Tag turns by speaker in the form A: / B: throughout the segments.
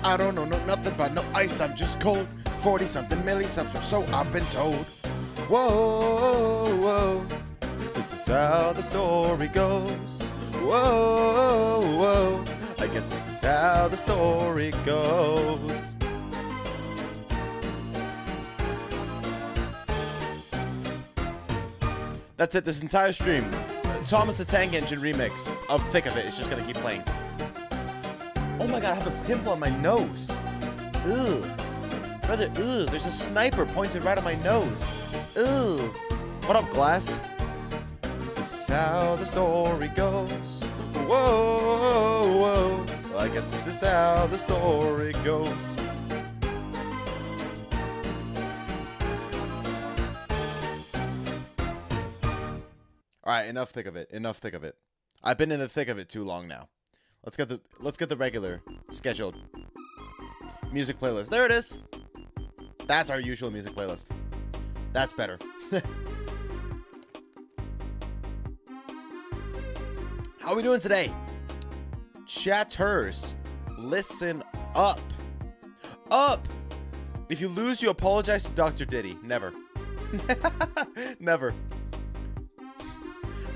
A: I don't know nothing but no ice, I'm just cold. 40-something millisubs or so I've been told. Whoa, whoa, this is how the story goes. Whoa, whoa, I guess this is how the story goes. That's it, this entire stream. Thomas the Tank Engine remix of Thick of It is just gonna keep playing. Oh my god, I have a pimple on my nose. Ugh. Brother, ugh, there's a sniper pointed right at my nose. Ugh. What up, Glass? This is how the story goes. Whoa, whoa. Well, I guess this is how the story goes. Alright, enough thick of it. Enough thick of it. I've been in the thick of it too long now. Let's get the regular scheduled music playlist. There it is. That's our usual music playlist. That's better. How are we doing today? Chatters, listen up. Up! If you lose, you apologize to Dr. Diddy. Never. Never.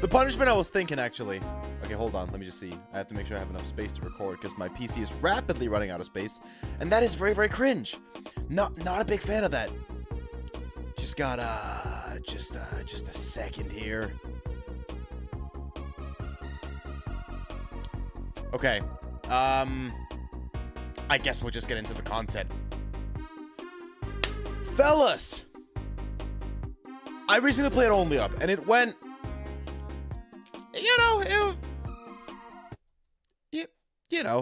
A: The punishment I was thinking, actually. Okay, hold on. Let me just see. I have to make sure I have enough space to record because my PC is rapidly running out of space, and that is very, very cringe. Not a big fan of that. Just got just a second here. Okay. I guess we'll just get into the content. Fellas, I recently played Only Up, and it went.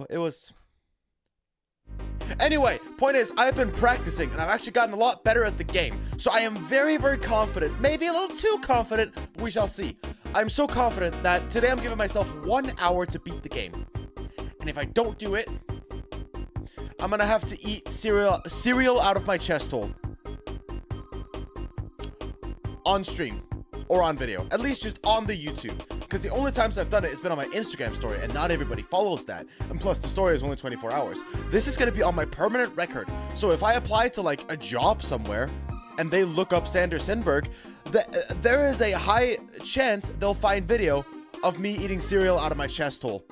A: It was... Anyway, point is, I've been practicing, and I've actually gotten a lot better at the game. So I am very, very confident, maybe a little too confident, but we shall see. I'm so confident that today I'm giving myself 1 hour to beat the game. And if I don't do it, I'm gonna have to eat cereal out of my chest hole. On stream. Or on video. At least just on the YouTube. Because the only times I've done it, it's been on my Instagram story, and not everybody follows that. And plus, the story is only 24 hours. This is going to be on my permanent record. So if I apply to, like, a job somewhere, and they look up Sander Sinberg, there is a high chance they'll find video of me eating cereal out of my chest hole.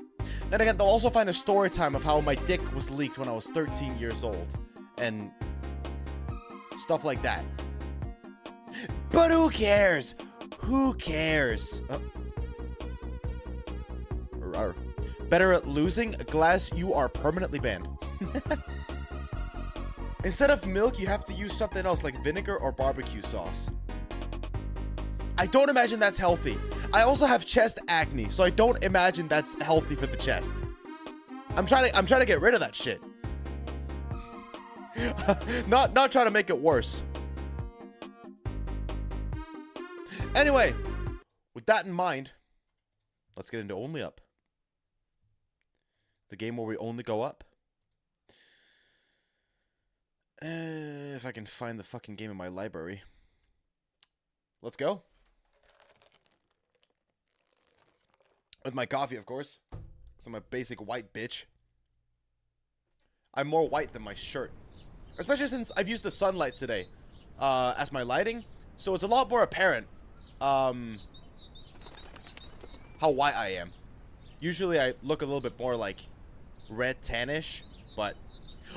A: Then again, they'll also find a story time of how my dick was leaked when I was 13 years old. And stuff like that. But who cares? Who cares? Better at losing? Glass, you are permanently banned. Instead of milk, you have to use something else like vinegar or barbecue sauce. I don't imagine that's healthy. I also have chest acne, so I don't imagine that's healthy for the chest. I'm trying to get rid of that shit. not trying to make it worse. Anyway, with that in mind, let's get into Only Up. The game where we only go up. If I can find the fucking game in my library. Let's go. With my coffee, of course. Because I'm a basic white bitch. I'm more white than my shirt. Especially since I've used the sunlight today as my lighting. So it's a lot more apparent how white I am. Usually I look a little bit more like red tannish, but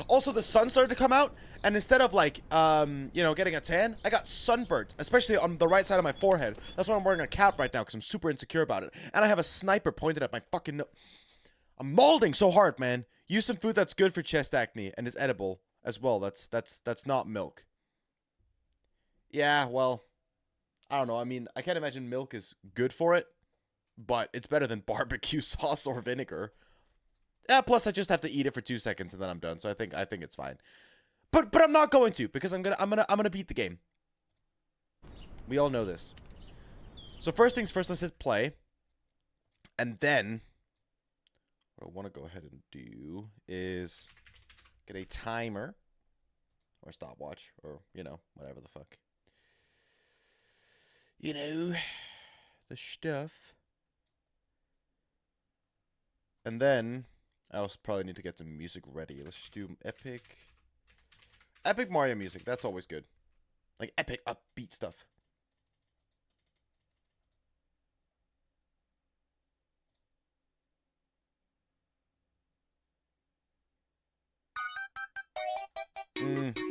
A: also the sun started to come out, and instead of like getting a tan, I got sunburnt, especially on the right side of my forehead. That's why I'm wearing a cap right now, because I'm super insecure about it, and I have a sniper pointed at my fucking nose. I'm molding so hard, man. Use some food that's good for chest acne and is edible as well. That's not milk. Yeah, well, I don't know. I mean, I can't imagine milk is good for it, but it's better than barbecue sauce or vinegar. Yeah, plus I just have to eat it for 2 seconds and then I'm done. So I think it's fine. But I'm not going to, because I'm gonna beat the game. We all know this. So first things first, let's hit play. And then what I want to go ahead and do is get a timer or stopwatch or, whatever the fuck. The stuff. And then I also probably need to get some music ready. Let's just do epic. Epic Mario music. That's always good. Like epic upbeat stuff.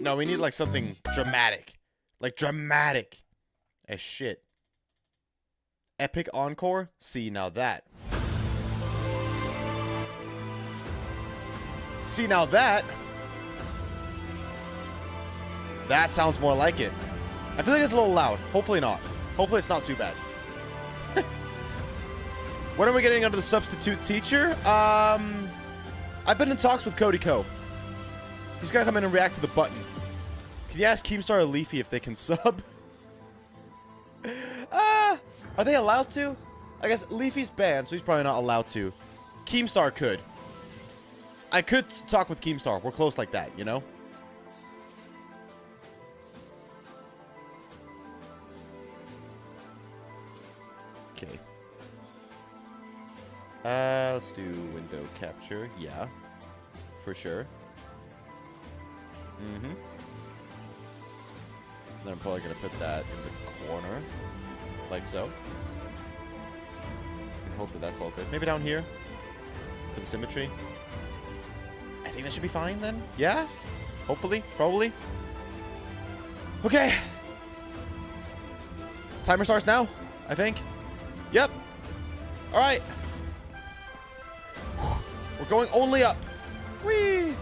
A: No, we need like something dramatic. Like dramatic as shit. Epic encore? See, now that. See, now that. That sounds more like it. I feel like it's a little loud. Hopefully not. Hopefully it's not too bad. When are we getting under the substitute teacher? I've been in talks with Cody Co. He's gotta come in and react to the button. Can you ask Keemstar or Leafy if they can sub? Are they allowed to? I guess Leafy's banned, so he's probably not allowed to. Keemstar could. I could talk with Keemstar. We're close like that, you know? Okay. Let's do window capture. Yeah. For sure. Mm-hmm. Then I'm probably gonna put that in the corner. Like so. And hope that that's all good. Maybe down here. For the symmetry. I think that should be fine then. Yeah? Hopefully. Probably. Okay. Timer starts now, I think. Yep. Alright. We're going only up. Whee!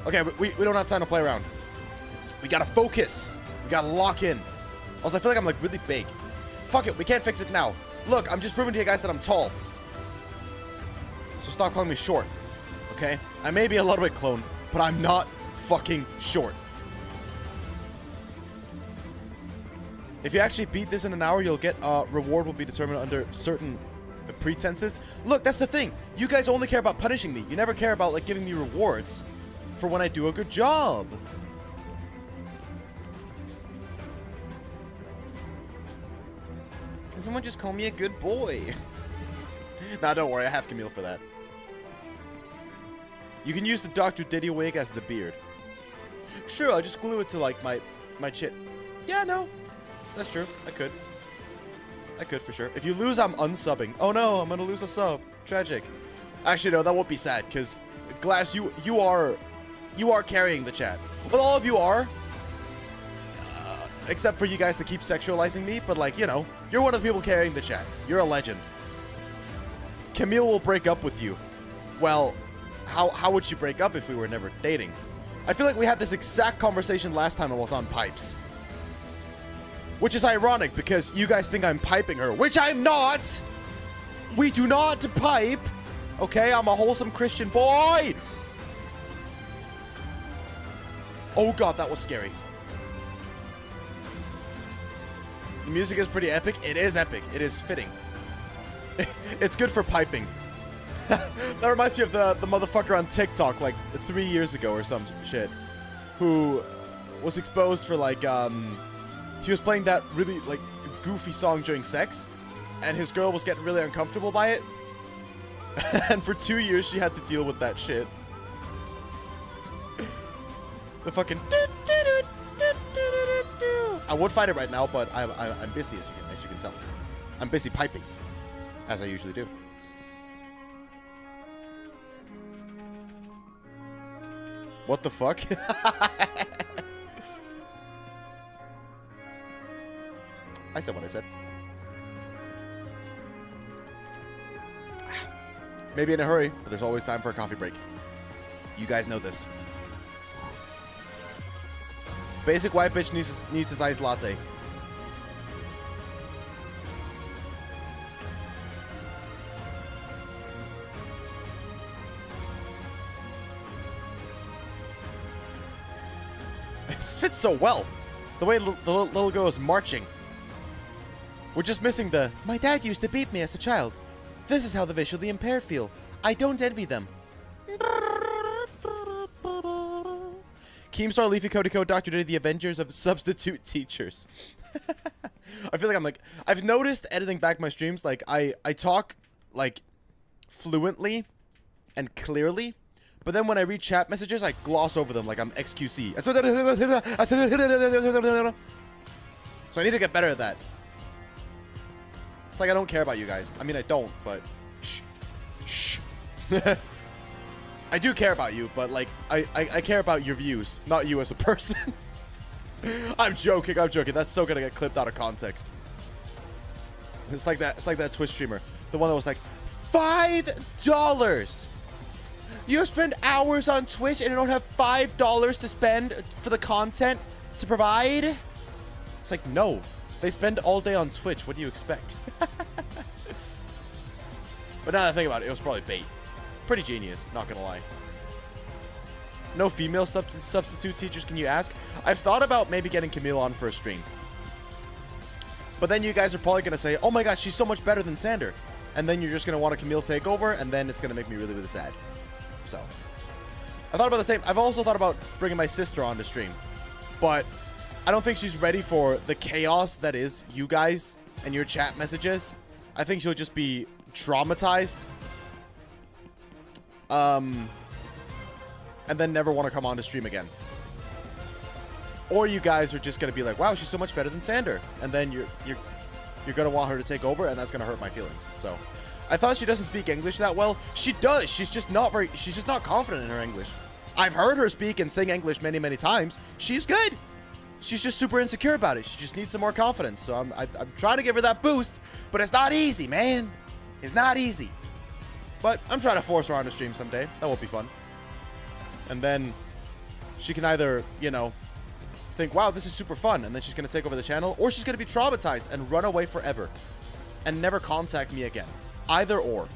A: Okay, we don't have time to play around. We gotta focus. We gotta lock in. Also, I feel like I'm like really big. Fuck it, we can't fix it now. Look, I'm just proving to you guys that I'm tall. So stop calling me short. Okay? I may be a Ludwig clone, but I'm not fucking short. If you actually beat this in an hour, you'll get reward will be determined under certain pretenses. Look, that's the thing. You guys only care about punishing me. You never care about like giving me rewards for when I do a good job. Can someone just call me a good boy? Nah, don't worry. I have Camille for that. You can use the Dr. Diddy wig as the beard. Sure, I'll just glue it to like my chin. Yeah, no. That's true. I could. I could for sure. If you lose, I'm unsubbing. Oh no, I'm gonna lose a sub. Tragic. Actually, no, that won't be sad because Glass, you are carrying the chat. Well, all of you are, except for you guys that keep sexualizing me. But like, you know, you're one of the people carrying the chat. You're a legend. Camille will break up with you. Well, how would she break up if we were never dating? I feel like we had this exact conversation last time I was on Pipes. Which is ironic because you guys think I'm piping her, which I'm not. We do not pipe. Okay, I'm a wholesome Christian boy. Oh god, that was scary. The music is pretty epic. It is epic. It is fitting. It's good for piping. That reminds me of the motherfucker on TikTok like 3 years ago or some shit, who was exposed for like he was playing that really like goofy song during sex, and his girl was getting really uncomfortable by it. And for 2 years she had to deal with that shit. The fucking I would fight it right now, but I'm busy as you can tell. I'm busy piping, as I usually do. What the fuck? I said what I said. Maybe in a hurry, but there's always time for a coffee break. You guys know this. Basic white bitch needs his iced latte. This fits so well. The way the little girl is marching. We're just missing the, my dad used to beat me as a child. This is how the visually impaired feel. I don't envy them. Keemstar, Leafy, Cody Code, Dr. Diddy, the Avengers of substitute teachers. I feel like I've noticed editing back my streams, like I talk like fluently and clearly. But then when I read chat messages, I gloss over them like I'm XQC. So I need to get better at that. It's like I don't care about you guys. I mean, I don't, but shh. Shh. I do care about you, but like I care about your views, not you as a person. I'm joking. That's so gonna get clipped out of context. It's like that Twitch streamer, the one that was like, $5. You spend hours on Twitch and you don't have $5 to spend for the content to provide. It's like, no, they spend all day on Twitch. What do you expect? But now that I think about it, it was probably bait. Pretty genius, not gonna lie. No female substitute teachers, can you ask? I've thought about maybe getting Camille on for a stream. But then you guys are probably gonna say, oh my god, she's so much better than Sander. And then you're just gonna want a Camille takeover, and then it's gonna make me really, really sad. So, I thought about the same. I've also thought about bringing my sister on to stream. But I don't think she's ready for the chaos that is you guys and your chat messages. I think she'll just be traumatized. And then never want to come on to stream again. Or you guys are just going to be like, wow, she's so much better than Sander. And then you're going to want her to take over, and that's going to hurt my feelings. So, I thought she doesn't speak English that well. She does. She's just not confident in her English. I've heard her speak and sing English many, many times. She's good. She's just super insecure about it. She just needs some more confidence. So I'm trying to give her that boost, but it's not easy, man. It's not easy. But I'm trying to force her on to stream someday. That won't be fun. And then she can either, you know, think, wow, this is super fun, and then she's going to take over the channel, or she's going to be traumatized and run away forever and never contact me again. Either or.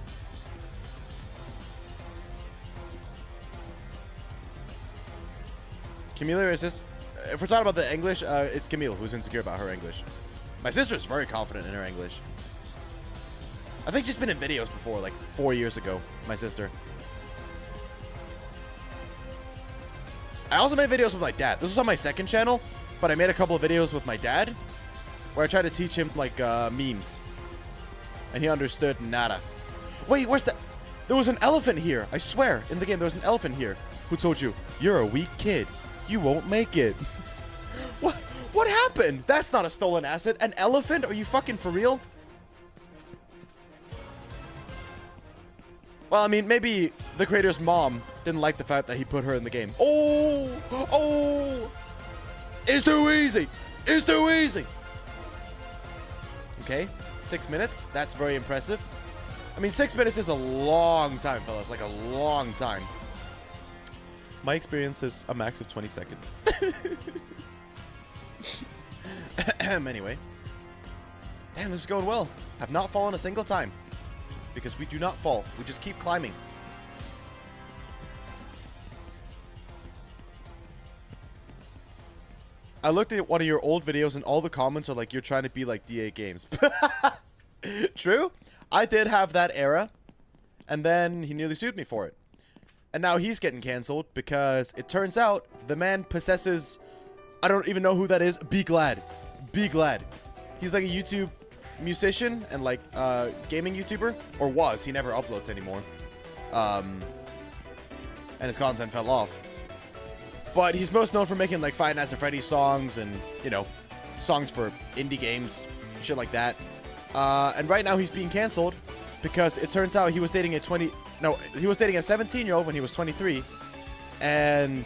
A: Camille, is this... If we're talking about the English, it's Camille who's insecure about her English. My sister is very confident in her English. I think she's been in videos before, like 4 years ago, my sister. I also made videos with my dad. This was on my second channel, but I made a couple of videos with my dad where I tried to teach him, like, memes. And he understood nada. Wait, where's the... There was an elephant here. I swear, in the game, there was an elephant here. Who told you? You're a weak kid. You won't make it. What happened? That's not a stolen asset. An elephant? Are you fucking for real? Well, I mean, maybe the creator's mom didn't like the fact that he put her in the game. Oh! Oh! It's too easy! It's too easy! Okay, 6 minutes. That's very impressive. I mean, 6 minutes is a long time, fellas. Like, a long time. My experience is a max of 20 seconds. Anyway. Damn, this is going well. Have not fallen a single time. Because we do not fall. We just keep climbing. I looked at one of your old videos and all the comments are like, you're trying to be like DA Games. True. I did have that era. And then he nearly sued me for it. And now he's getting canceled because it turns out the man possesses... I don't even know who that is. Be Glad. Be Glad. He's like a YouTube musician and like gaming YouTuber. Or was. He never uploads anymore. And his content fell off. But he's most known for making like Five Nights at Freddy's songs and, you know, songs for indie games. Shit like that. And right now he's being canceled because it turns out he was dating a 17-year-old when he was 23. And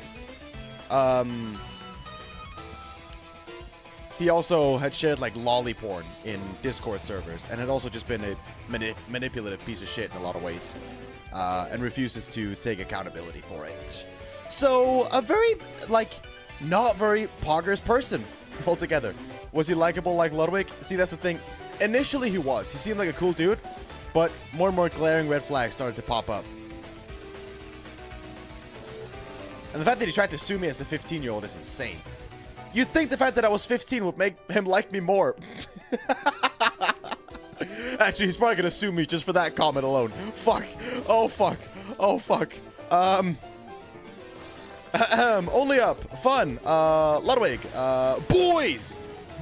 A: he also had shared like lolly porn in Discord servers and had also just been a manipulative piece of shit in a lot of ways. And refuses to take accountability for it. So, a very, like, not very poggers person altogether. Was he likable like Ludwig? See, that's the thing. Initially, he was. He seemed like a cool dude, but more and more glaring red flags started to pop up. And the fact that he tried to sue me as a 15-year-old is insane. You'd think the fact that I was 15 would make him like me more. Actually, he's probably gonna sue me just for that comment alone. Fuck. Oh, fuck. Oh, fuck. Only up. Fun. Ludwig. Boys!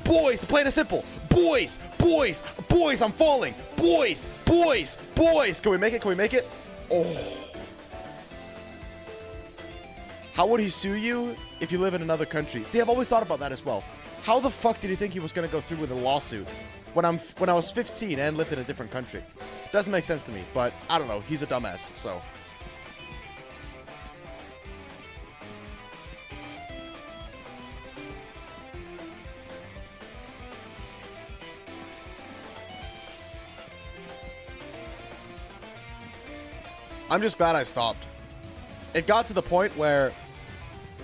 A: Boys! The plan is simple. Boys! Boys! Boys! I'm falling! Boys! Boys! Boys! Can we make it? Can we make it? Oh. How would he sue you if you live in another country? See, I've always thought about that as well. How the fuck did he think he was going to go through with a lawsuit when I was 15 and lived in a different country? Doesn't make sense to me, but I don't know. He's a dumbass, so. I'm just glad I stopped. It got to the point where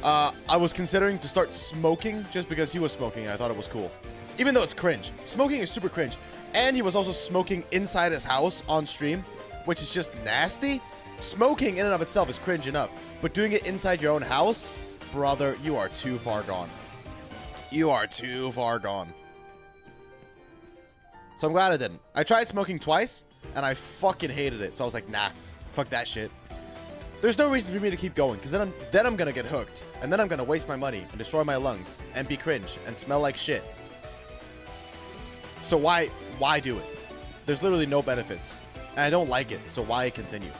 A: I was considering to start smoking just because he was smoking and I thought it was cool. Even though it's cringe. Smoking is super cringe. And he was also smoking inside his house on stream, which is just nasty. Smoking in and of itself is cringe enough. But doing it inside your own house, brother, you are too far gone. You are too far gone. So I'm glad I didn't. I tried smoking twice, and I fucking hated it. So I was like, nah, fuck that shit. There's no reason for me to keep going, because then I'm gonna get hooked. And then I'm gonna waste my money and destroy my lungs and be cringe and smell like shit. So why do it? There's literally no benefits. And I don't like it, so why continue?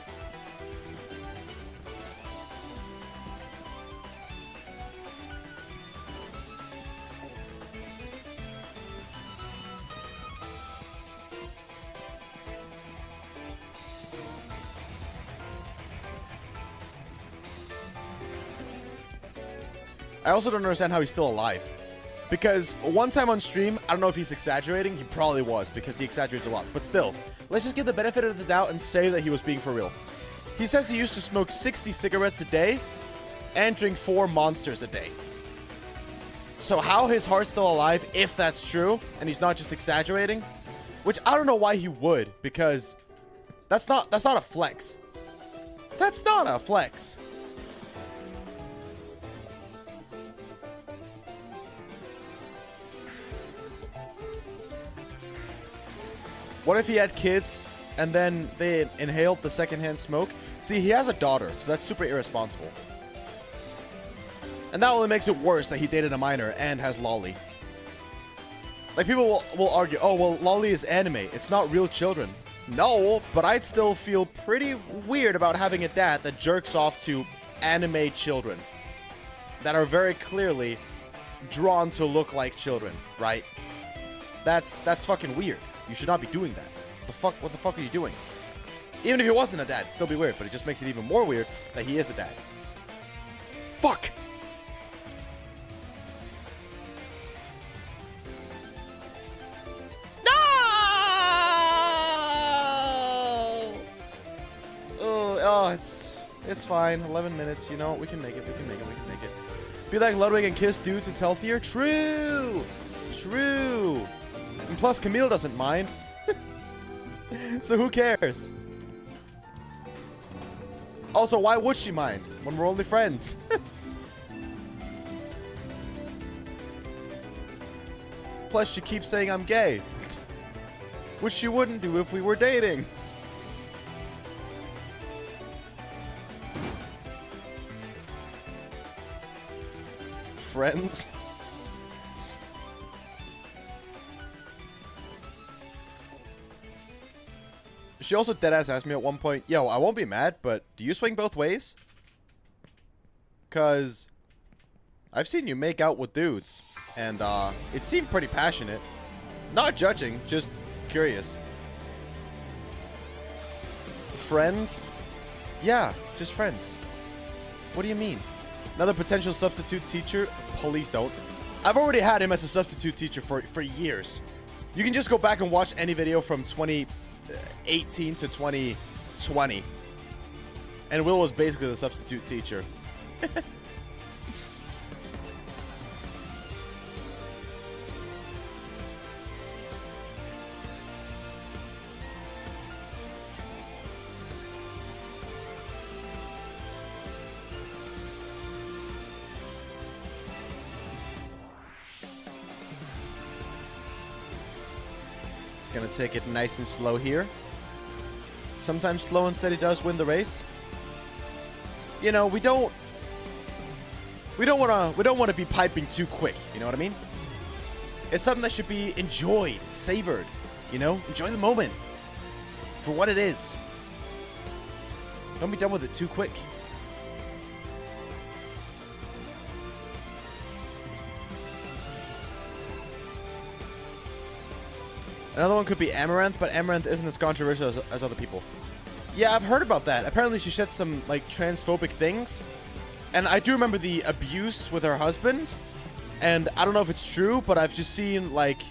A: I also don't understand how he's still alive. Because one time on stream, I don't know if he's exaggerating. He probably was, because he exaggerates a lot. But still, let's just give the benefit of the doubt and say that he was being for real. He says he used to smoke 60 cigarettes a day and drink 4 Monsters a day. So how his heart's still alive, if that's true, and he's not just exaggerating, which I don't know why he would, because that's not a flex. That's not a flex. What if he had kids and then they inhaled the secondhand smoke? See, he has a daughter, so that's super irresponsible. And that only makes it worse that he dated a minor and has lolly. Like, people will argue, oh, well, lolly is anime. It's not real children. No, but I'd still feel pretty weird about having a dad that jerks off to anime children that are very clearly drawn to look like children, right? That's fucking weird. You should not be doing that. What the fuck are you doing? Even if he wasn't a dad, it'd still be weird, but it just makes it even more weird that he is a dad. Fuck! No! Oh, it's fine. 11 minutes, you know, we can make it, we can make it. Be like Ludwig and kiss dudes, it's healthier. True! True! And plus, Camille doesn't mind. So who cares? Also, why would she mind when we're only friends? Plus, she keeps saying I'm gay. Which she wouldn't do if we were dating. Friends? She also deadass asked me at one point, yo, I won't be mad, but do you swing both ways? Because I've seen you make out with dudes, and it seemed pretty passionate. Not judging, just curious. Friends? Yeah, just friends. What do you mean? Another potential substitute teacher? Please don't. I've already had him as a substitute teacher for years. You can just go back and watch any video from 2018 to 2020. And Will was basically the substitute teacher. Gonna take it nice and slow here. Sometimes slow and steady does win the race. You know, we don't want to be piping too quick, you know what I mean? It's something that should be enjoyed, savored, you know? Enjoy the moment for what it is. Don't be done with it too quick. Another one could be Amaranth, but Amaranth isn't as controversial as other people. Yeah, I've heard about that. Apparently she said some, like, transphobic things. And I do remember the abuse with her husband. And I don't know if it's true, but I've just seen, like,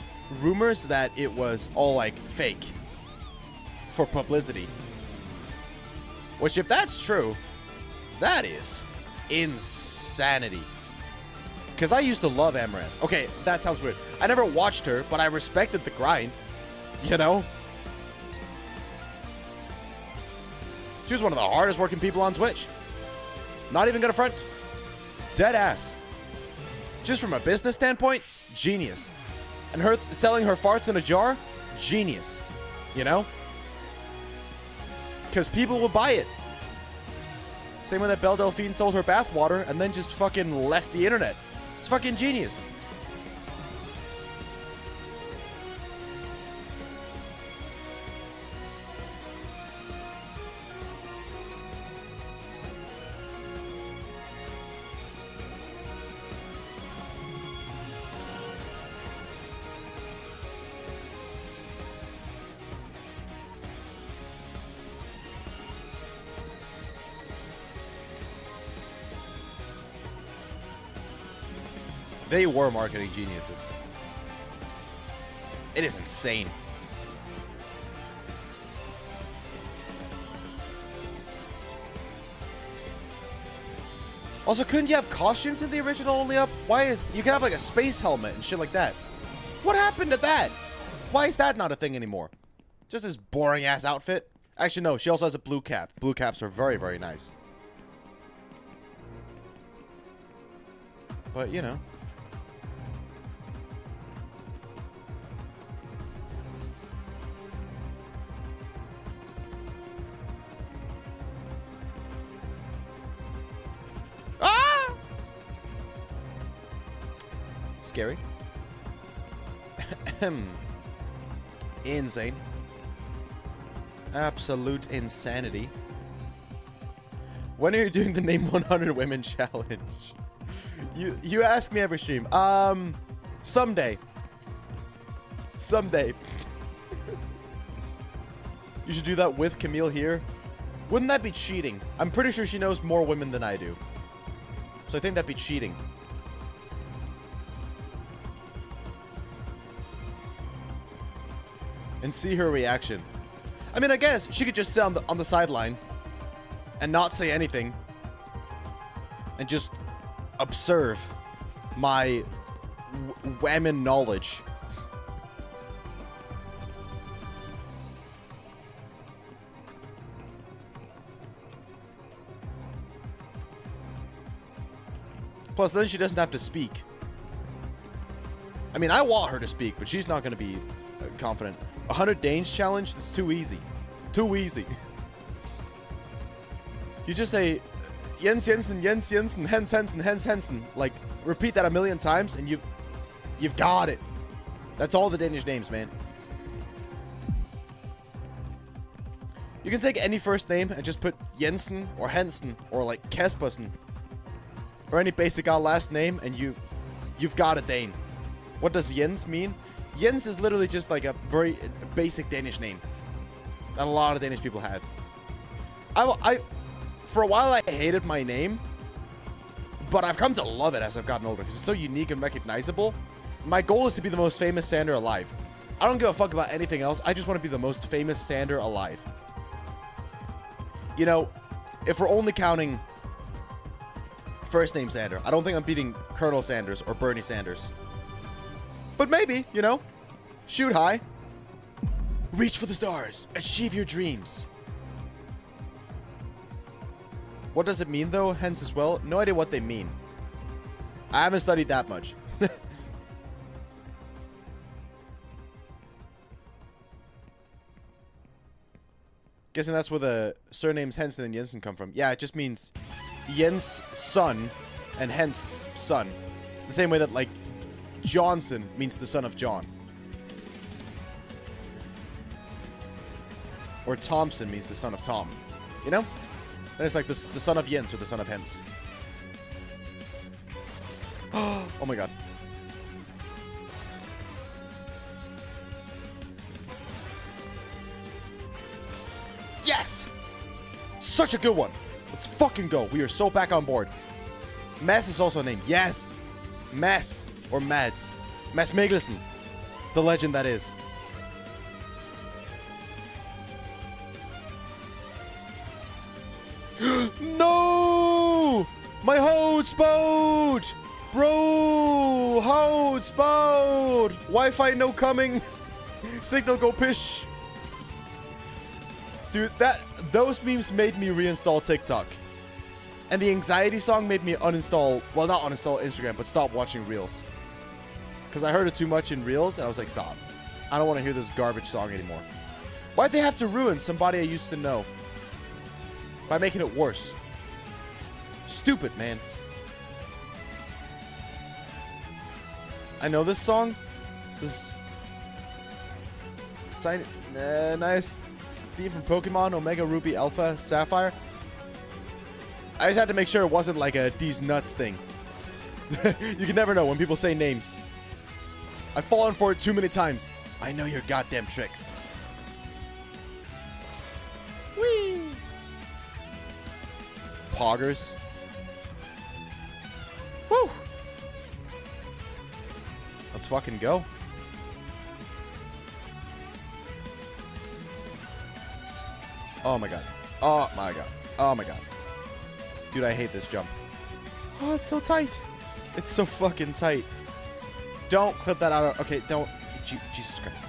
A: rumors that it was all, like, fake. For publicity. Which, if that's true, that is insanity. Because I used to love Amaranth. Okay, that sounds weird. I never watched her, but I respected the grind. You know? She was one of the hardest working people on Twitch. Not even gonna front. Dead ass. Just from a business standpoint, genius. And her selling her farts in a jar, genius. You know? Because people will buy it. Same way that Belle Delphine sold her bathwater and then just fucking left the internet. It's fucking genius. They were marketing geniuses. It is insane. Also, couldn't you have costumes in the original Only Up? Why is... You can have like a space helmet and shit like that. What happened to that? Why is that not a thing anymore? Just this boring ass outfit. Actually, no. She also has a blue cap. Blue caps are very, very nice. But, you know. Scary. Insane. Absolute insanity. When are you doing the Name 100 Women challenge? You ask me every stream. Someday. Someday. You should do that with Camille here. Wouldn't that be cheating? I'm pretty sure she knows more women than I do. So I think that'd be cheating. And see her reaction. I mean, I guess she could just sit on the sideline and not say anything and just observe my women knowledge. Plus, then she doesn't have to speak. I mean, I want her to speak, but she's not going to be confident. 100 Danes challenge? That's too easy. Too easy. You just say Jens Jensen, Jens Jensen, Hens Hensen, Hens Hensen. Like, repeat that a million times and you've got it. That's all the Danish names, man. You can take any first name and just put Jensen or Hensen or like Kaspersen or any basic last name and you've got a Dane. What does Jens mean? Jens is literally just like a very basic Danish name that a lot of Danish people have. For a while, I hated my name, but I've come to love it as I've gotten older because it's so unique and recognizable. My goal is to be the most famous Sander alive. I don't give a fuck about anything else. I just want to be the most famous Sander alive. You know, if we're only counting first name Sander, I don't think I'm beating Colonel Sanders or Bernie Sanders. But maybe, you know, shoot high. Reach for the stars. Achieve your dreams. What does it mean, though? Hence as well. No idea what they mean. I haven't studied that much. Guessing that's where the surnames Hensen and Jensen come from. Yeah, it just means Jens' son and hence son. The same way that, like, Johnson means the son of John. Or Thompson means the son of Tom. You know? Then it's like the son of Jens or the son of Hens. Oh my god. Yes! Such a good one. Let's fucking go. We are so back on board. Mads is also a name. Yes. Mads. Or Mads. Mads Mikkelsen. The legend that is. No! My hotspot! Bro! Hotspot! Wi-Fi no coming. Signal go pish. Dude, those memes made me reinstall TikTok. And the anxiety song made me uninstall, well, not uninstall Instagram, but stop watching Reels. Because I heard it too much in Reels, and I was like, stop. I don't want to hear this garbage song anymore. Why'd they have to ruin somebody I used to know? By making it worse. Stupid, man. I know this song. This nice theme from Pokemon, Omega Ruby Alpha Sapphire. I just had to make sure it wasn't like a these nuts thing. You can never know when people say names. I've fallen for it too many times. I know your goddamn tricks. Whee! Poggers. Woo! Let's fucking go. Oh my god. Oh my god. Oh my god. Dude, I hate this jump. Oh, it's so tight. It's so fucking tight. Don't clip that out of... Okay, don't... Jesus Christ.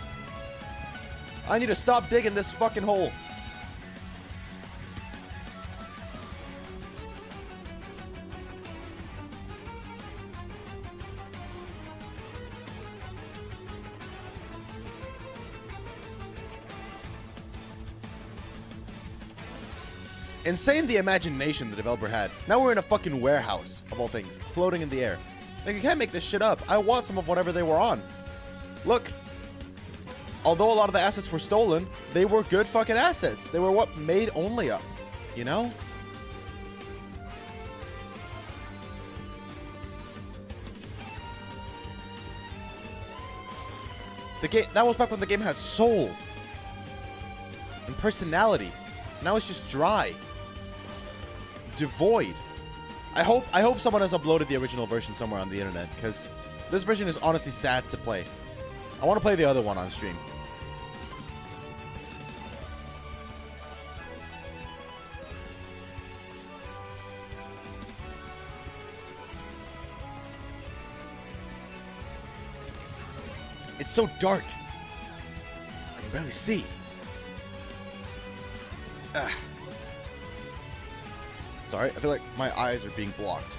A: I need to stop digging this fucking hole. Insane the imagination the developer had. Now we're in a fucking warehouse, of all things, floating in the air. Like, you can't make this shit up. I want some of whatever they were on. Look. Although a lot of the assets were stolen, they were good fucking assets. They were what made Only up. You know? The game, that was back when the game had soul. And personality. Now it's just dry. Devoid. I hope someone has uploaded the original version somewhere on the internet, because this version is honestly sad to play. I want to play the other one on stream. It's so dark. I can barely see. Ugh. Sorry, I feel like my eyes are being blocked.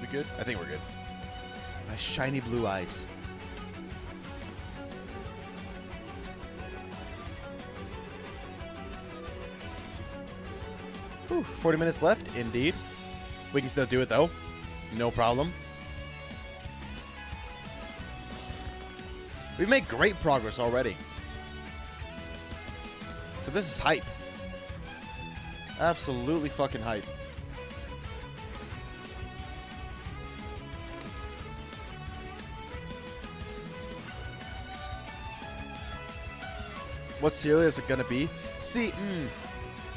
A: We good? I think we're good. My shiny blue eyes. Whew, 40 minutes left, indeed. We can still do it though. No problem. We've made great progress already. So this is hype. Absolutely fucking hype. What cereal is it gonna be? See,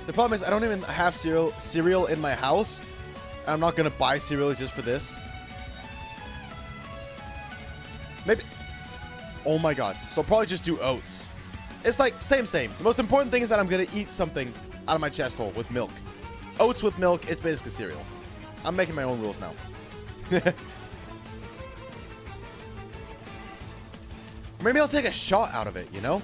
A: the problem is I don't even have cereal in my house. I'm not gonna buy cereal just for this. Maybe. Oh my god. So I'll probably just do oats. It's like, same. The most important thing is that I'm going to eat something out of my chest hole with milk. Oats with milk, it's basically cereal. I'm making my own rules now. Maybe I'll take a shot out of it, you know?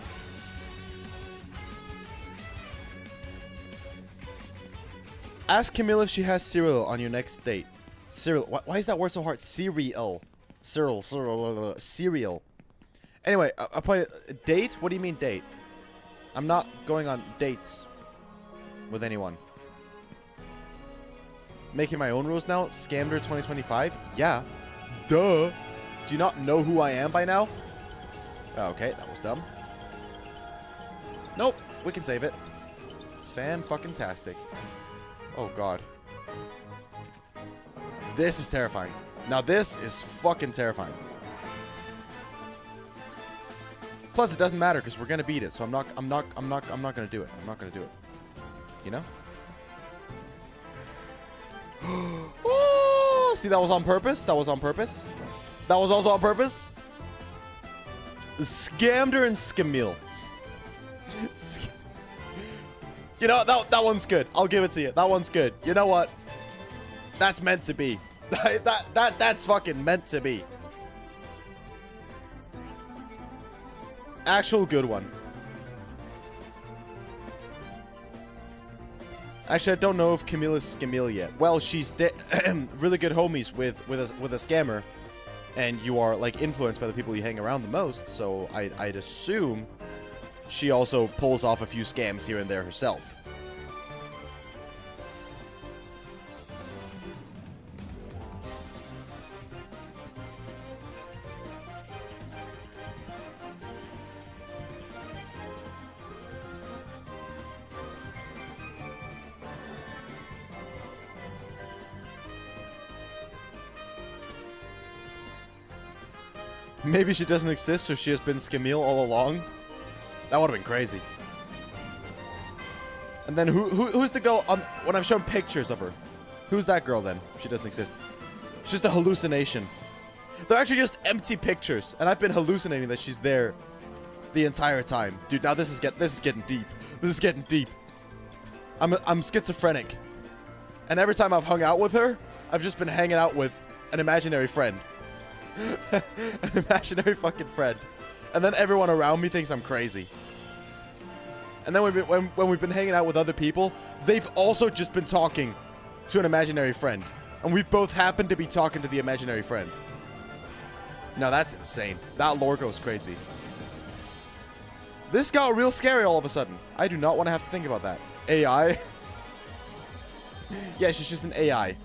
A: Ask Camille if she has cereal on your next date. Cereal. Why is that word so hard? Cereal. Cereal. Anyway, I'll play date? What do you mean date? I'm not going on dates with anyone. Making my own rules now? Scamder 2025? Yeah. Duh. Do you not know who I am by now? Oh, okay, that was dumb. Nope, we can save it. Fan-fucking-tastic. Oh, God. This is terrifying. Now, this is fucking terrifying. Plus, it doesn't matter because we're gonna beat it. So I'm not gonna do it. I'm not gonna do it. You know? Oh, see, that was on purpose. That was on purpose. That was also on purpose. Scamder and Scamille. You know, that one's good. I'll give it to you. That one's good. You know what? That's meant to be. That's fucking meant to be. Actual good one. Actually, I don't know if Camilla's Scamille yet. Well, she's really good homies with a scammer, and you are like influenced by the people you hang around the most. So I'd assume she also pulls off a few scams here and there herself. Maybe she doesn't exist, so she has been Scamille all along. That would have been crazy. And then who's the girl on when I've shown pictures of her? Who's that girl then? She doesn't exist. It's just a hallucination. They're actually just empty pictures, and I've been hallucinating that she's there the entire time. Dude, now this is getting deep. This is getting deep. I'm schizophrenic. And every time I've hung out with her, I've just been hanging out with an imaginary friend. An imaginary fucking friend. And then everyone around me thinks I'm crazy. And then when we've been hanging out with other people, they've also just been talking to an imaginary friend. And we've both happened to be talking to the imaginary friend. Now that's insane. That lore goes crazy. This got real scary all of a sudden. I do not want to have to think about that. AI? Yeah, she's just an AI.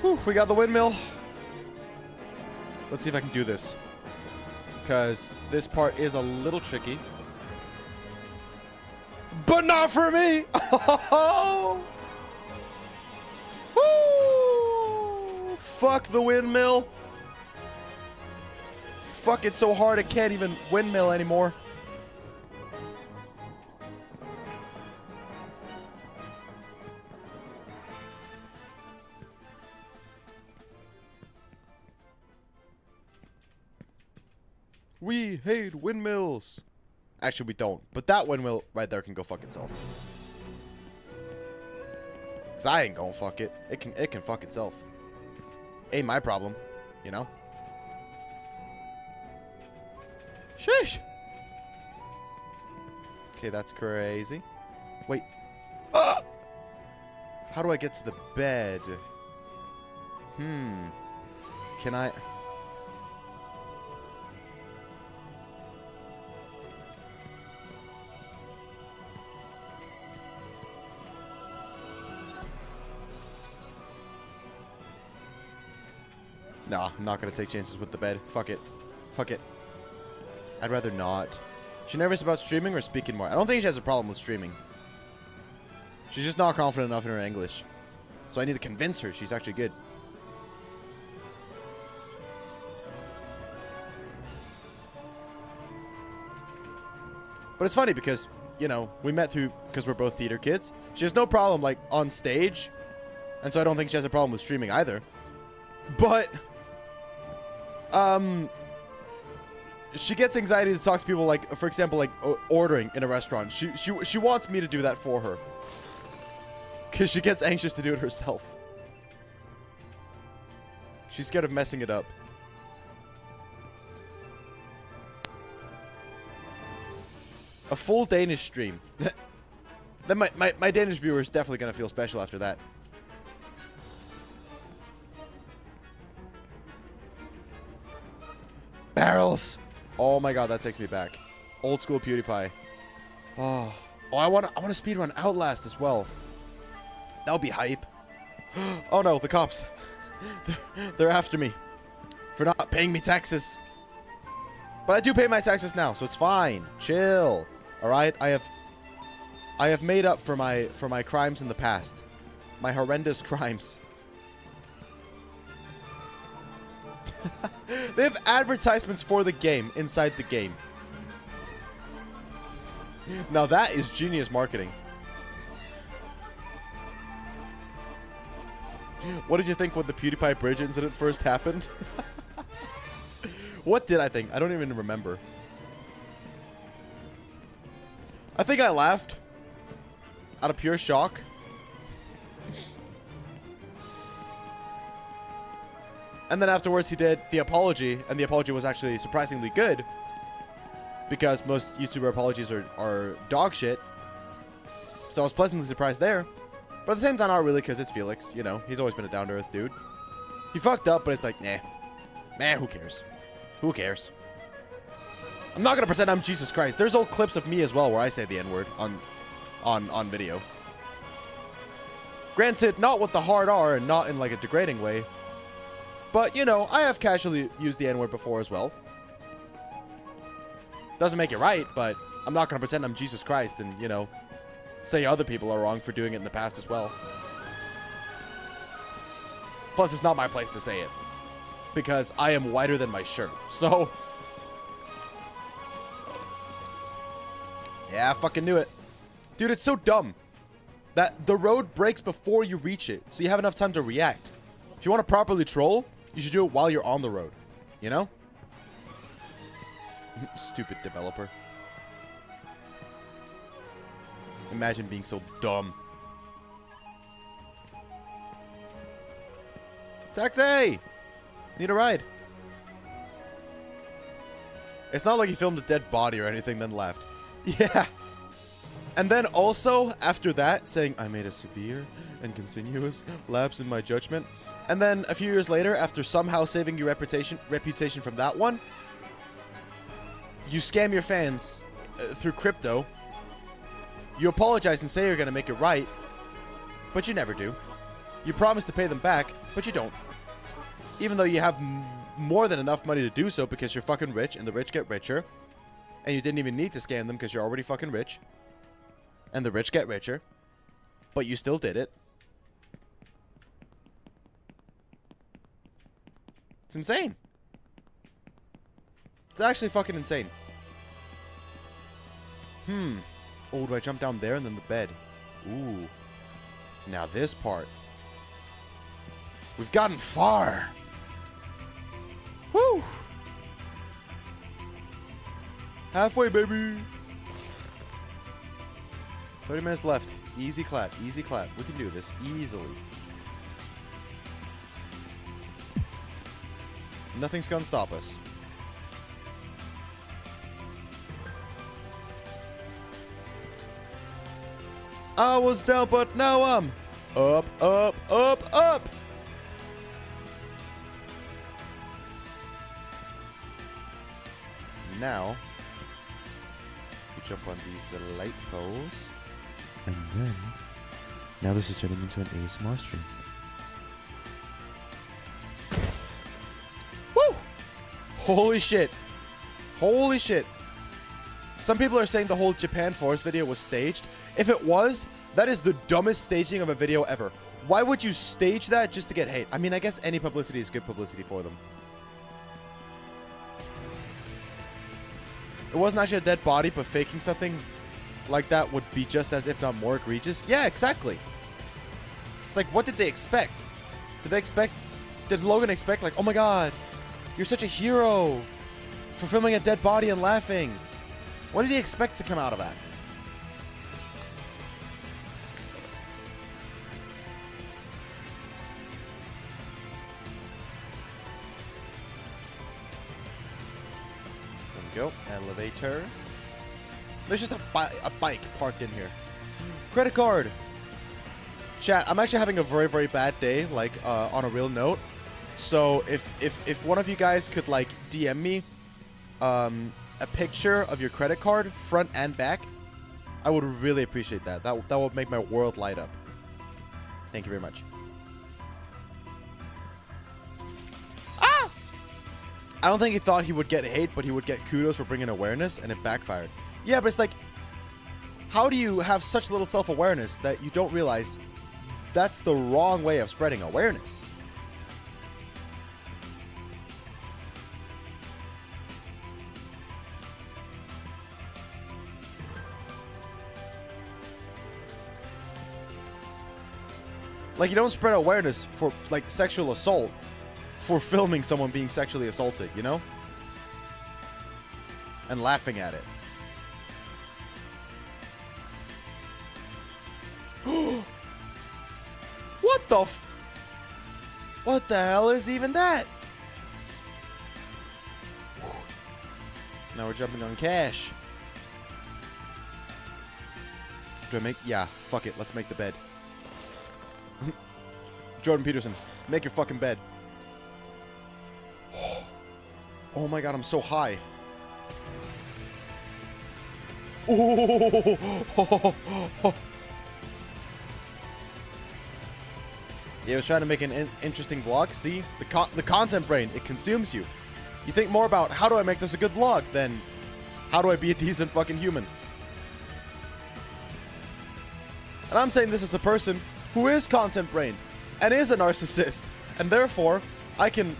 A: Whew, we got the windmill. Let's see if I can do this. Because this part is a little tricky. But not for me! Woo! Fuck the windmill. Fuck it so hard it can't even windmill anymore. We hate windmills. Actually, we don't. But that windmill right there can go fuck itself. Cause I ain't gonna fuck it. It can fuck itself. Ain't my problem, you know? Sheesh. Okay, that's crazy. Wait. Ah! How do I get to the bed? Can I... Nah, I'm not gonna take chances with the bed. Fuck it. Fuck it. I'd rather not. She nervous about streaming or speaking more? I don't think she has a problem with streaming. She's just not confident enough in her English. So I need to convince her she's actually good. But it's funny because, you know, we met because we're both theater kids. She has no problem, like, on stage. And so I don't think she has a problem with streaming either. But... she gets anxiety to talk to people, like, for example, like, ordering in a restaurant. She wants me to do that for her. Because she gets anxious to do it herself. She's scared of messing it up. A full Danish stream. Then my Danish viewers definitely gonna feel special after that. Barrels! Oh my god, that takes me back. Old school PewDiePie. Oh, I want to speedrun Outlast as well. That would be hype. Oh no, the cops. They're after me for not paying me taxes. But I do pay my taxes now, so it's fine. Chill. All right, I have made up for my crimes in the past. My horrendous crimes. They have advertisements for the game inside the game. Now that is genius marketing. What did you think when the PewDiePie bridge incident first happened? What did I think? I don't even remember. I think I laughed out of pure shock. And then afterwards he did the apology, and the apology was actually surprisingly good. Because most YouTuber apologies are dog shit. So I was pleasantly surprised there. But at the same time, not really, because it's Felix. You know, he's always been a down-to-earth dude. He fucked up, but it's like, nah. Man, who cares? Who cares? I'm not going to pretend I'm Jesus Christ. There's old clips of me as well where I say the N-word on video. Granted, not with the hard R and not in like a degrading way. But, you know, I have casually used the N-word before as well. Doesn't make it right, but I'm not going to pretend I'm Jesus Christ and, you know, say other people are wrong for doing it in the past as well. Plus, it's not my place to say it. Because I am whiter than my shirt. So, yeah, I fucking knew it. Dude, it's so dumb that the road breaks before you reach it, so you have enough time to react. If you want to properly troll, you should do it while you're on the road. You know? Stupid developer. Imagine being so dumb. Taxi! Need a ride. It's not like he filmed a dead body or anything, then left. Yeah. And then also, after that, saying, I made a severe and continuous lapse in my judgment. And then a few years later, after somehow saving your reputation from that one, you scam your fans through crypto. You apologize and say you're going to make it right, but you never do. You promise to pay them back, but you don't. Even though you have more than enough money to do so because you're fucking rich and the rich get richer. And you didn't even need to scam them because you're already fucking rich. And the rich get richer. But you still did it. It's insane. It's actually fucking insane. Oh, do I jump down there and then the bed? Ooh. Now this part. We've gotten far. Woo! Halfway, baby. 30 minutes left. Easy clap. Easy clap. We can do this easily. Nothing's gonna stop us. I was down, but now I'm up, up, up, up. Now, we jump on these light poles. And then, now this is turning into an ASMR stream. Woo! Holy shit. Holy shit. Some people are saying the whole Japan Forest video was staged. If it was, that is the dumbest staging of a video ever. Why would you stage that just to get hate? I mean, I guess any publicity is good publicity for them. It wasn't actually a dead body, but faking something like that would be just as, if not more, egregious. Yeah, exactly. It's like, what did they expect? Did Logan expect, like, oh my god, you're such a hero for filming a dead body and laughing? What did he expect to come out of that? There we go. Elevator. There's just a bike parked in here. Credit card. Chat, I'm actually having a very, very bad day, like, on a real note. So, if one of you guys could, like, DM me, a picture of your credit card, front and back, I would really appreciate that. That would make my world light up. Thank you very much. Ah! I don't think he thought he would get hate, but he would get kudos for bringing awareness, and it backfired. Yeah, but it's like, how do you have such little self-awareness that you don't realize that's the wrong way of spreading awareness? Like, you don't spread awareness for, like, sexual assault for filming someone being sexually assaulted, you know? And laughing at it. What the f... What the hell is even that? Now we're jumping on cash. Do I make... Yeah, fuck it. Let's make the bed. Jordan Peterson, make your fucking bed. Oh my god, I'm so high. Oh. Yeah, I was trying to make an interesting vlog. See? The content brain, it consumes you. You think more about how do I make this a good vlog than how do I be a decent fucking human. And I'm saying this as a person who is content brained and is a narcissist, and therefore I can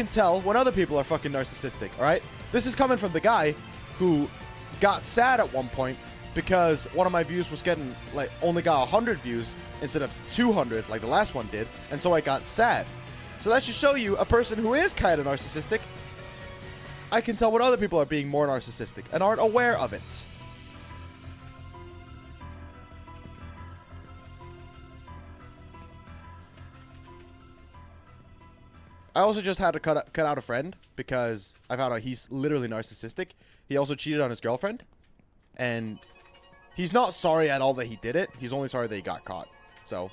A: tell when other people are fucking narcissistic. All right, this is coming from the guy who got sad at one point because one of my views was getting, like, only got 100 views instead of 200 like the last one did, and so I got sad. So that should show you a person who is kind of narcissistic. I can tell when other people are being more narcissistic and aren't aware of it. I also just had to cut out a friend because I found out he's literally narcissistic. He also cheated on his girlfriend. And he's not sorry at all that he did it. He's only sorry that he got caught. So,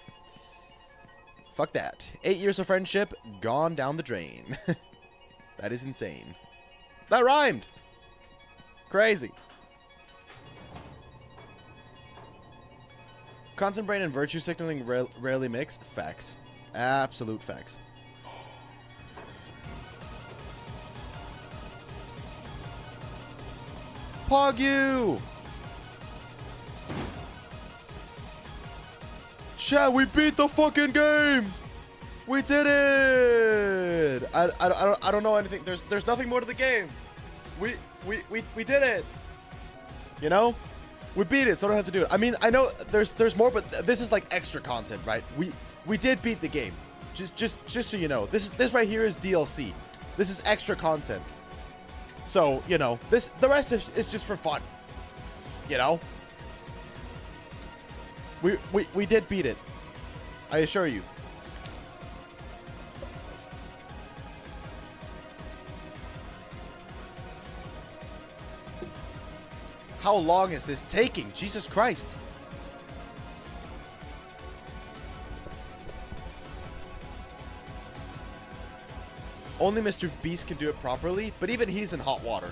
A: fuck that. 8 years of friendship gone down the drain. That is insane. That rhymed. Crazy. Content brain and virtue signaling rarely mix. Facts. Absolute facts. Pog you! Chat, we beat the fucking game! We did it! I don't know anything. There's nothing more to the game. We did it. You know? We beat it, so I don't have to do it. I mean, I know there's more, but this is like extra content, right? We did beat the game. Just so you know. This right here is DLC. This is extra content. So, you know, the rest is just for fun. You know? We did beat it. I assure you. How long is this taking? Jesus Christ. Only Mr. Beast can do it properly, but even he's in hot water.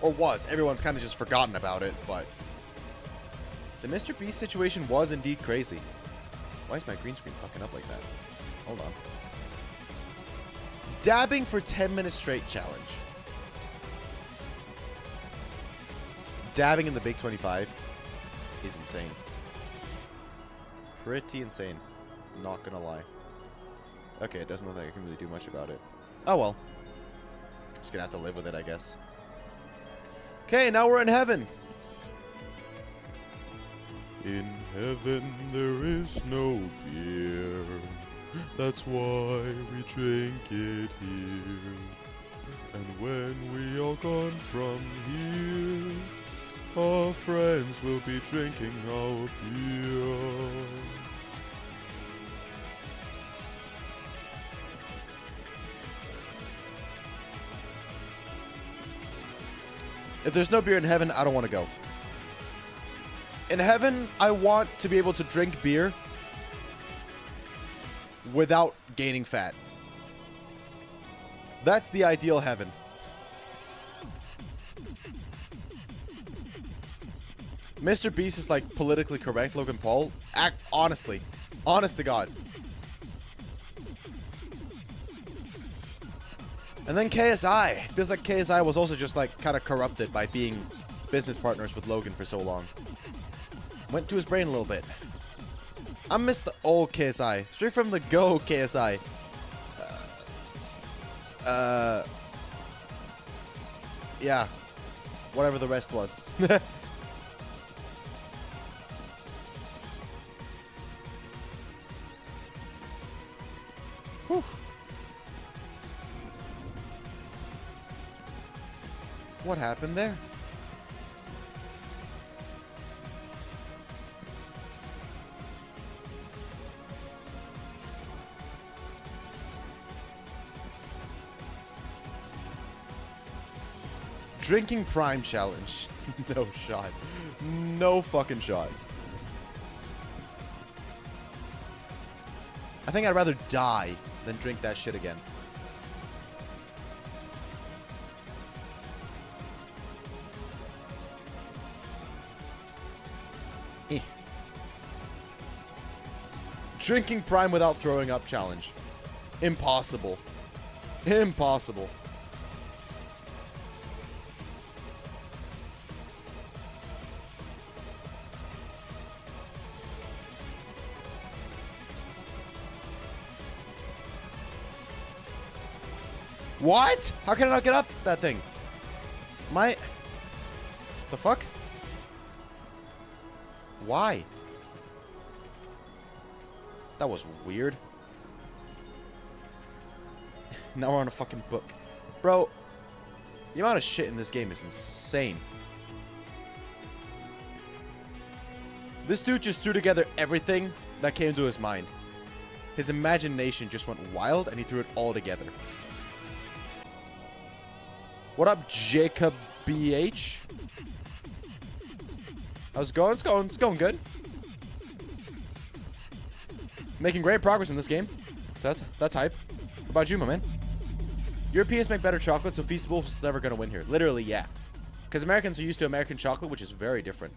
A: Or was. Everyone's kind of just forgotten about it, but... The Mr. Beast situation was indeed crazy. Why is my green screen fucking up like that? Hold on. Dabbing for 10 minutes straight challenge. Dabbing in the Big 25 is insane. Pretty insane. Not gonna lie. Okay, it doesn't look like I can really do much about it. Oh well. Just gonna have to live with it, I guess. Okay, now we're in heaven. In heaven there is no beer. That's why we drink it here. And when we are gone from here, our friends will be drinking our beer. If there's no beer in heaven, I don't want to go. In heaven, I want to be able to drink beer without gaining fat. That's the ideal heaven. Mr. Beast is like politically correct, Logan Paul. Honestly. Honest to God. And then KSI. It feels like KSI was also just like kind of corrupted by being business partners with Logan for so long. Went to his brain a little bit. I miss the old KSI. Straight from the go KSI. Yeah. Whatever the rest was. Whew. What happened there? Drinking Prime challenge. No shot. No fucking shot. I think I'd rather die than drink that shit again. Drinking Prime without throwing up challenge. Impossible. Impossible. What? How can I not get up that thing? The fuck? Why? That was weird. Now we're on a fucking book. Bro, the amount of shit in this game is insane. This dude just threw together everything that came to his mind. His imagination just went wild and he threw it all together. What up, Jacob BH? How's it going? It's going good. Making great progress in this game. So that's hype. What about you, my man? Europeans make better chocolate, so Feastable's never gonna win here. Literally, yeah. Because Americans are used to American chocolate, which is very different.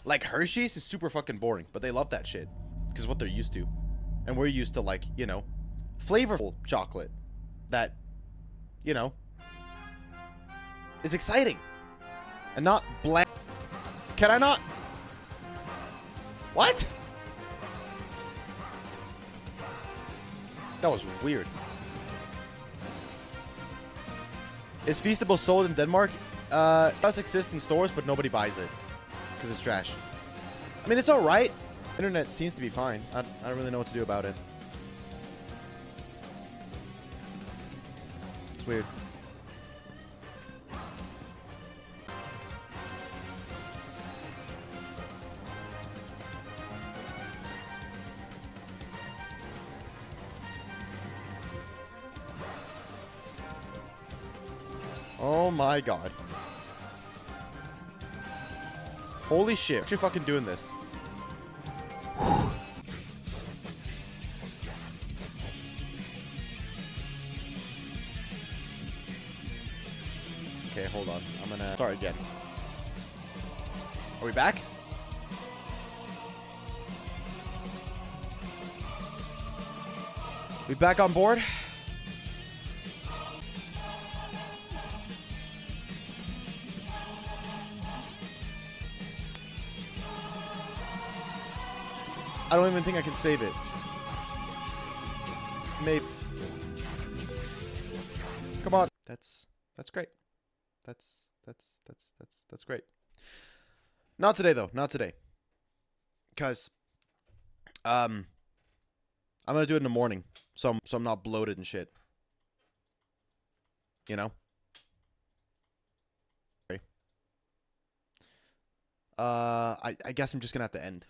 A: Like Hershey's is super fucking boring, but they love that shit. Because it's what they're used to. And we're used to, like, you know, flavorful chocolate. That, you know, is exciting. And not bland. Can I not? What? That was weird. Is Feastable sold in Denmark? It does exist in stores, but nobody buys it. Because it's trash. I mean, it's alright. Internet seems to be fine. I don't really know what to do about it. It's weird. Oh my god. Holy shit. You're fucking doing this. Okay, hold on. I'm gonna start again. Are we back? We back on board? I don't even think I can save it. Maybe. Come on. That's great. That's great. Not today though. Not today. Cause I'm gonna do it in the morning, so I'm not bloated and shit. You know. I guess I'm just gonna have to end.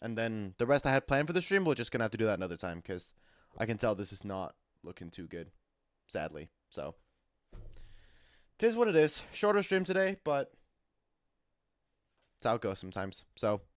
A: And then the rest I had planned for the stream, we're just gonna have to do that another time because I can tell this is not looking too good, sadly. So tis what it is. Shorter stream today, but it's how it goes sometimes. So